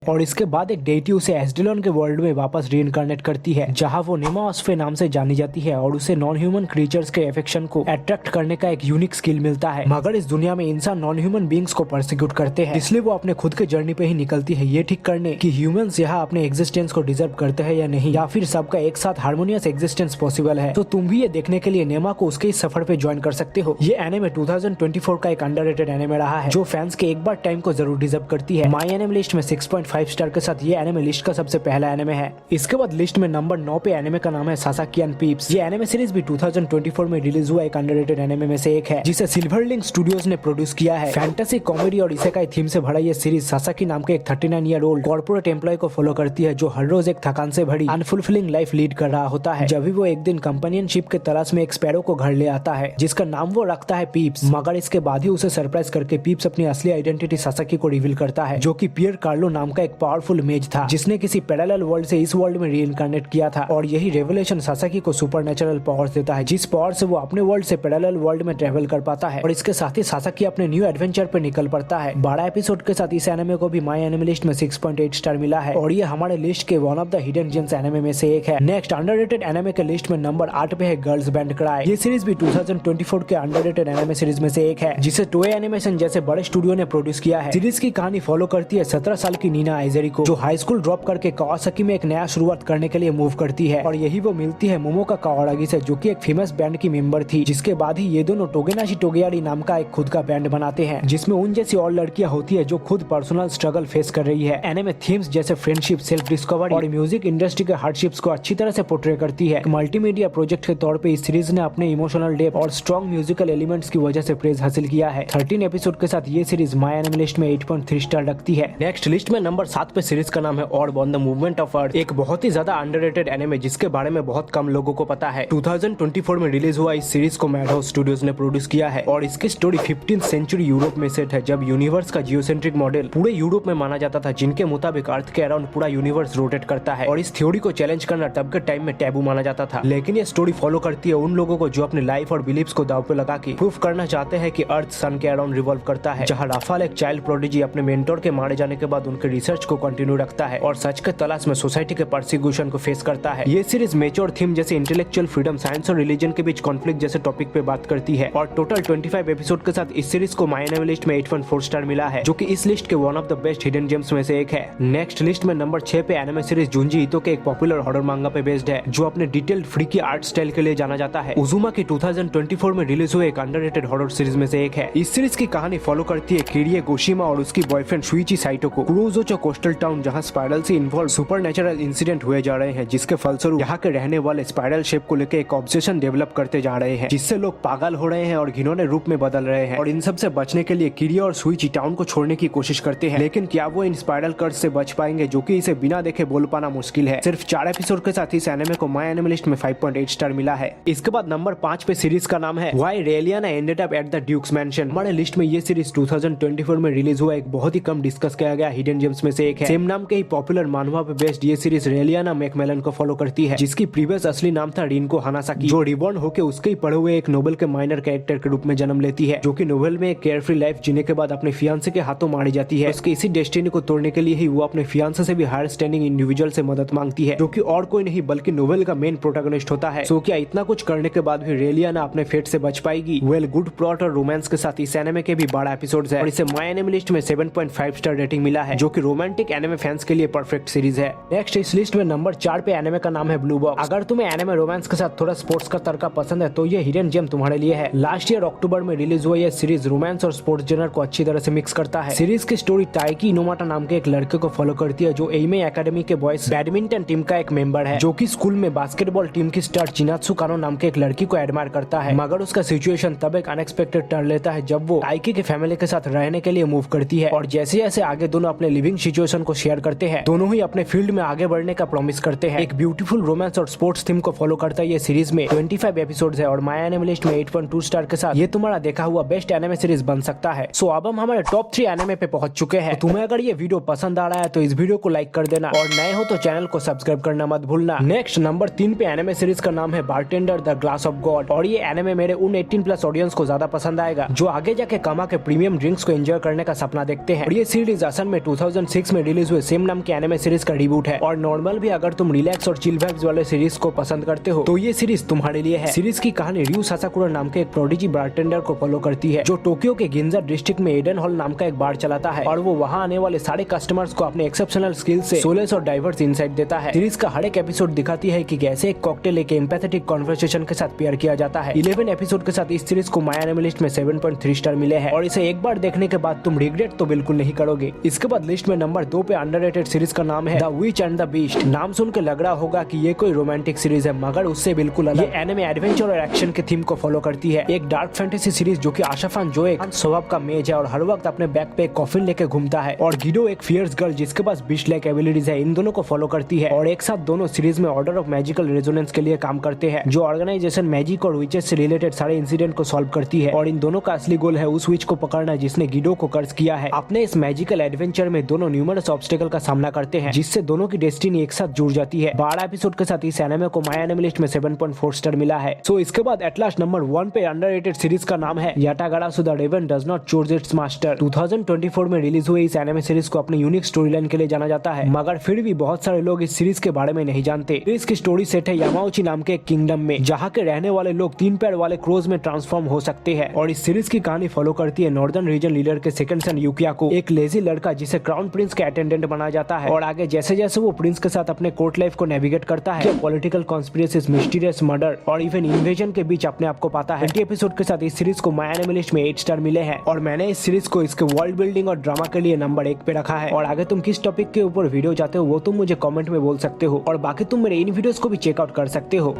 और इसके बाद एक डेटी उसे एस्डेलॉन के वर्ल्ड में वापस रीइंकार्नेट करती है, जहाँ वो नेमाओस्फे नाम से जानी जाती है और उसे नॉन ह्यूमन क्रीचर्स के एफेक्शन को अट्रैक्ट करने का एक यूनिक स्किल मिलता है। मगर इस दुनिया में इंसान नॉन ह्यूमन बींग्स को परसिक्यूट करते हैं, इसलिए वो अपने खुद के जर्नी पे ही निकलती है ये ठीक करने कि ह्यूमंस यहाँ अपने एग्जिस्टेंस को डिजर्व करते हैं या नहीं, या फिर सबका एक साथ हार्मोनियस एग्जिस्टेंस पॉसिबल है। तो तुम भी ये देखने के लिए नेमा को उसके इस सफर पे ज्वाइन कर सकते हो। ये एनिमे 2024 का एक अंडररेटेड एनिमे रहा है, जो फैंस के एक बार टाइम को जरूर डिजर्व करती है। माई एनिमे लिस्ट में 6.5 स्टार के साथ ये एनिमे लिस्ट का सबसे पहला एनिमे है। इसके बाद लिस्ट में नंबर 9 पे एनिमे का नाम है सासाकी एंड पीप्स। ये एनिमे सीरीज भी 2024 में रिलीज हुआ एक अंडररेटेड एनिमे में से एक है, जिसे सिल्वरलिंक स्टूडियोज ने प्रोड्यूस किया है। फैंटेसी, कॉमेडी और इसेकाई थीम से भरा ये सीरीज सासाकी नाम के एक 39 ईयर ओल्ड कॉर्पोरेट एम्प्लॉय को फॉलो करती है, जो हर रोज एक थकान से भरी अनफुलफिलिंग लाइफ लीड कर रहा होता है। जब भी वो एक दिन कंपेनियनशिप के तलाश में एक स्पैरो को घर ले आता है, जिसका नाम वो रखता है पीप्स। मगर इसके बाद ही उसे सरप्राइज करके पीप्स अपनी असली आइडेंटिटी सासाकी को रिवील करता है, जो कि पियर कार्लो नाम का एक पावरफुल मेज था, जिसने किसी पैरेलल वर्ल्ड से इस वर्ल्ड में रीइंकार्नेट किया था। और यही रेवलेशन सासाकी को सुपरनेचुरल पावर्स देता है, जिस पावर से वो अपने वर्ल्ड से पैरेलल वर्ल्ड में ट्रेवल कर पाता है। और इसके साथ ही सासाकी अपने न्यू एडवेंचर पे निकल पड़ता है। 12 एपिसोड के साथ इस एनिमे को भी माई एनिमे लिस्ट में 6.8 स्टार मिला है, और ये हमारे लिस्ट के one of the hidden gems anime में से एक है। नेक्स्ट अंडररेटेड एनिमे के लिस्ट में नंबर 8 पे है गर्ल्स बैंड क्राई। ये सीरीज भी 2024 के अंडररेटेड एनिमे सीरीज में से एक है, जिसे टोए एनिमेशन जैसे बड़े स्टूडियो ने प्रोड्यूस किया है। सीरीज की कहानी फॉलो करती है 17 साल की नीना आइजेरी को, जो हाई स्कूल ड्रॉप करके कावासाकी में एक नया शुरुआत करने के लिए मूव करती है। और यही वो मिलती है मोमोका कावारागी से, जो कि एक फेमस बैंड की मेंबर थी। जिसके बाद ही ये दोनों टोगेनाशी टोगेयारी नाम का एक खुद का बैंड बनाते हैं, जिसमें उन जैसी और लड़कियां होती है जो खुद पर्सनल स्ट्रगल फेस कर रही है। एनिमे थीम्स जैसे फ्रेंडशिप, सेल्फ डिस्कवरी और म्यूजिक इंडस्ट्री के हार्डशिप्स को अच्छी तरह से पोर्ट्रे करती है। मल्टीमीडिया प्रोजेक्ट के तौर पे इस सीरीज ने अपने इमोशनल डेप्थ और स्ट्रॉन्ग म्यूजिकल एलिमेंट्स की वजह से प्रेज हासिल किया है। 13 एपिसोड के साथ ये सीरीज माई एनिमे लिस्ट में 8.3 स्टार रखती है। नेक्स्ट लिस्ट में नंबर 7 पे सीरीज का नाम है ऑर्ब द मूवमेंट ऑफ अर्थ, एक बहुत ही ज्यादा अंडररेटेड एनिमे जिसके बारे में बहुत कम लोगों को पता है। 2024 में रिलीज हुआ इस सीरीज को मैडहाउस स्टूडियोज ने प्रोड्यूस किया है, और इसकी स्टोरी 15th सेंचुरी यूरोप में सेट है, जब यूनिवर्स का जियोसेंट्रिक मॉडल पूरे यूरोप में माना जाता था, जिनके मुताबिक अर्थ के अराउंड पूरा यूनिवर्स रोटेट करता है। और इस थ्योरी को चैलेंज करना तब के टाइम में टैबू माना जाता था। लेकिन ये स्टोरी फॉलो करती है उन लोगों को जो अपनी लाइफ और बिलीव्स को दाव पे लगा के प्रूफ करना चाहते हैं कि अर्थ सन के अराउंड रिवॉल्व करता है। जहाँ राफाल एक चाइल्ड प्रोडिजी अपने मेंटोर के मारे जाने के बाद उनके रिसर्च को कंटिन्यू रखता है और सच के तलाश में सोसाइटी के परसिक्यूशन को फेस करता है। ये सीरीज मेच्योर थीम जैसे इंटेलेक्चुअल फ्रीडम, साइंस और रिलीजन के बीच कॉन्फ्लिक्ट जैसे टॉपिक पे बात करती है। और टोटल 25 एपिसोड के साथ इस सीरीज को माई एनिमे लिस्ट में 8.4 स्टार मिला है, जो कि इस लिस्ट के one of the best hidden gems में से एक है। नेक्स्ट लिस्ट में नंबर 6 पे एनिमे सीरीज जुंजी ईतो के एक पॉपुलर हॉरर मांगा पे बेस्ड है, जो अपने डिटेल्ड फ्रीकी आर्ट स्टाइल के लिए जाना जाता है। उजुमा की 2024 में रिलीज हुए एक अंडररेटेड हॉरर सीरीज में से एक है। इस सीरीज की कहानी फॉलो करती है किरिए गोशिमा और उसकी बॉयफ्रेंड शुइची साइटो को कुरोजोचो कोस्टल टाउन, जहां स्पाइरल से इन्वॉल्व सुपरनेचुरल इंसिडेंट हुए जा रहे हैं, जिसके फलस्वरूप यहाँ के रहने वाले स्पाइरल शेप को लेकर एक ऑब्सेशन डेवलप करते जा रहे हैं, जिससे लोग पागल हो रहे हैं और घिनौने रूप में बदल रहे हैं। और इन सब से बचने के लिए किरिए और शुइची टाउन को छोड़ने की कोशिश करते हैं, लेकिन क्या वो इन स्पाइरल कर्स से बच पाएंगे, जो कि इसे बिना देखे बोल पाना मुश्किल है। सिर्फ 4 एपिसोड के साथ इस एनिमे को माई एनिमे लिस्ट में 5.8 स्टार मिला है। इसके बाद नंबर 5 पे सीरीज का नाम है why Raeliana ended up at the duke's mansion. हमारे लिस्ट में ये सीरीज 2024 में रिलीज हुआ एक बहुत ही कम डिस्कस किया गया हिडन जेम्स में से एक है। सेम नाम के ही पॉपुलर मानवा पे बेस्ड ये सीरीज रेलियाना मैकमेलन को फॉलो करती है, जिसकी प्रीवियस असली नाम था रिनको हानासाकी, जो रिबॉर्न होकर उसके ही पढ़े हुए एक नोबेल के माइनर कैरेक्टर के रूप में जन्म लेती है, जो कि नोवेल में एक केयरफ्री लाइफ जीने के बाद अपने फियांसे के हाथों मारी जाती है। उसके इसी डेस्टिनी को तोड़ने के लिए ही वो अपने फियांसे से भी हायर स्टैंडिंग इंडिविजुअल से मदद मांगती है, जो कि और कोई नहीं बल्कि नोवेल का मेन प्रोटैगनिस्ट होता है। सो क्या इतना कुछ करने के बाद भी रेलियाना अपने फेट से बच पाएगी? वेल, गुड प्लॉट और रोमांस के साथ इस एनिमे के भी 12 एपिसोड्स है, और इसे माई एनिमे लिस्ट में 7.5 स्टार रेटिंग मिला है, जो कि रोमांटिक एनिमे फैंस के लिए परफेक्ट सीरीज है। नेक्स्ट इस लिस्ट में नंबर 4 पे एनिमे का नाम है ब्लू बॉक्स। अगर तुम्हें एनिमे रोमांस के साथ थोड़ा स्पोर्ट्स का तड़का पसंद है तो ये हिडन जेम तुम्हारे लिए है। लास्ट ईयर अक्टूबर में रिलीज हुआ यह सीरीज रोमांस और स्पोर्ट्स जेनर को अच्छी तरह से मिक्स करता है। सीरीज की स्टोरी ताइकी इनोमाटा नाम के एक लड़के को फॉलो करती है, जो एइमे एकेडमी के बॉयज बैडमिंटन टीम का एक मेंबर है, जो कि स्कूल में बास्केटबॉल टीम की स्टार चिनात्सु कानो नाम के एक लड़की को एडमायर करता है। मगर उसका सिचुएशन तब एक अनएक्सपेक्टेड टर्न लेता है जब वो ताइकी के फैमिली के साथ रहने के लिए मूव करती है, और जैसे जैसे आगे दोनों अपने लिविंग सिचुएशन को शेयर करते हैं, दोनों ही अपने फील्ड में आगे बढ़ने का प्रॉमिस करते हैं। एक ब्यूटीफुल रोमांस और स्पोर्ट्स थीम को फॉलो करता है ये सीरीज में 25 एपिसोड्स है, और माई एनिमे लिस्ट में 8.2 स्टार के साथ ये तुम्हारा देखा हुआ बेस्ट एनिमे सीरीज बन सकता है। सो अब हम हमारे टॉप 3 एनिमे पे पहुंच चुके हैं। तो तुम्हें अगर ये वीडियो पसंद आ रहा है तो इस वीडियो को लाइक कर देना, और नए हो तो चैनल को सब्सक्राइब करना मत भूलना। नेक्स्ट नंबर 3 पे एनिमे सीरीज का नाम है bartender the glass of God, और ये एनिमे मेरे उन 18+ ऑडियंस को ज्यादा पसंद आएगा जो आगे जाके कमा के प्रीमियम ड्रिंक्स को एंजॉय करने का सपना देखते हैं। और ये सीरीज असल में 2006 2006 में रिलीज हुए सेम नाम के एनिमे सीरीज का रिबूट है। और नॉर्मल भी अगर तुम रिलैक्स और चिल वाइब्स वाले सीरीज को पसंद करते हो तो ये सीरीज तुम्हारे लिए है। सीरीज की कहानी रयू सासाकुरा नाम के एक प्रोडिजी बारटेंडर को फॉलो करती है जो टोक्यो के गिंजा डिस्ट्रिक्ट में एडन हॉल नाम का एक बार चलाता है और वो वहाँ आने वाले सारे कस्टमर्स को अपने एक्सेप्शनल स्किल से सोलेस और डाइवर्स इनसाइट देता है। सीरीज का हर एक एपिसोड दिखाती है कि कैसे एक कॉकटेल एक एम्पैथेटिक कॉन्वर्सेशन के साथ पेयर किया जाता है। 11 एपिसोड के साथ इस सीरीज को माय एनिमे लिस्ट में 7.3 स्टार मिले हैं और इसे एक बार देखने के बाद तुम रिग्रेट तो बिल्कुल नहीं करोगे। इसके बाद लिस्ट में नंबर 2 पे अंडररेटेड सीरीज का नाम है the which and the beast. नाम सुन के लग रहा होगा कि ये कोई रोमांटिक सीरीज है, मगर उससे बिल्कुल अलग। ये एनिमे एडवेंचर और एक्शन के थीम को फॉलो करती है। एक डार्क फैंटेसी सीरीज जो कि आशाफान जो एक स्वभाव का मेज है और हर वक्त अपने बैक पे एक कॉफिन लेके घूमता है, और गिडो एक फियर्स गर्ल जिसके पास बीस्ट लाइक एबिलिटीज है, इन दोनों को फॉलो करती है। और एक साथ दोनों सीरीज में ऑर्डर ऑफ मैजिकल रेजोनेंस के लिए काम करते हैं जो ऑर्गेनाइजेशन मैजिक और विचेस से रिलेटेड सारे इंसिडेंट को सॉल्व करती है। और इन दोनों का असली गोल है उस विच को पकड़ना जिसने गिडो को कर्ज किया है। अपने इस मैजिकल एडवेंचर में दोनों न्यूमरस ऑब्स्टेकल का सामना करते हैं जिससे दोनों की डेस्टिनी एक साथ जुड़ जाती है। 12 एपिसोड के साथ इस एनिमे को माय एनिमे लिस्ट में 7.4 स्टार मिला है। सो इसके बाद एट लास्ट नंबर 1 पे अंडररेटेड सीरीज का नाम है Yatagarasu the raven does not choose its master. 2024 में रिलीज हुए इस एनिमे सीरीज को अपने यूनिक स्टोरी लाइन के लिए जाना जाता है, मगर फिर भी बहुत सारे लोग इस सीरीज के बारे में नहीं जानते। इसकी स्टोरी सेट है यामाउची नाम के एक किंगडम में जहाँ के रहने वाले लोग 3 पैर वाले क्रोज में ट्रांसफॉर्म हो सकते हैं। और इस सीरीज की कहानी फॉलो करती है नॉर्दर्न रीजन लीडर के सेकंड सन यूकिया को, एक लेजी लड़का जिसे क्राउन प्रिंस के अटेंडेंट बनाया जाता है। और आगे जैसे जैसे वो प्रिंस के साथ अपने कोर्ट लाइफ को नेविगेट करता है, पॉलिटिकल कॉन्स्पिरेसीज, मिस्टीरियस मर्डर और इवन इन्वेजन के बीच अपने आप को पाता है। 20 एपिसोड के साथ इस सीरीज को माय एनिमे लिस्ट में 8 स्टार मिले हैं और मैंने इस सीरीज को इसके वर्ल्ड बिल्डिंग और ड्रामा के लिए नंबर 1 पे रखा है। और आगे तुम किस टॉपिक के ऊपर वीडियो चाहते हो वो तुम मुझे कमेंट में बोल सकते हो, और बाकी तुम मेरे इन वीडियोस को भी चेकआउट कर सकते हो।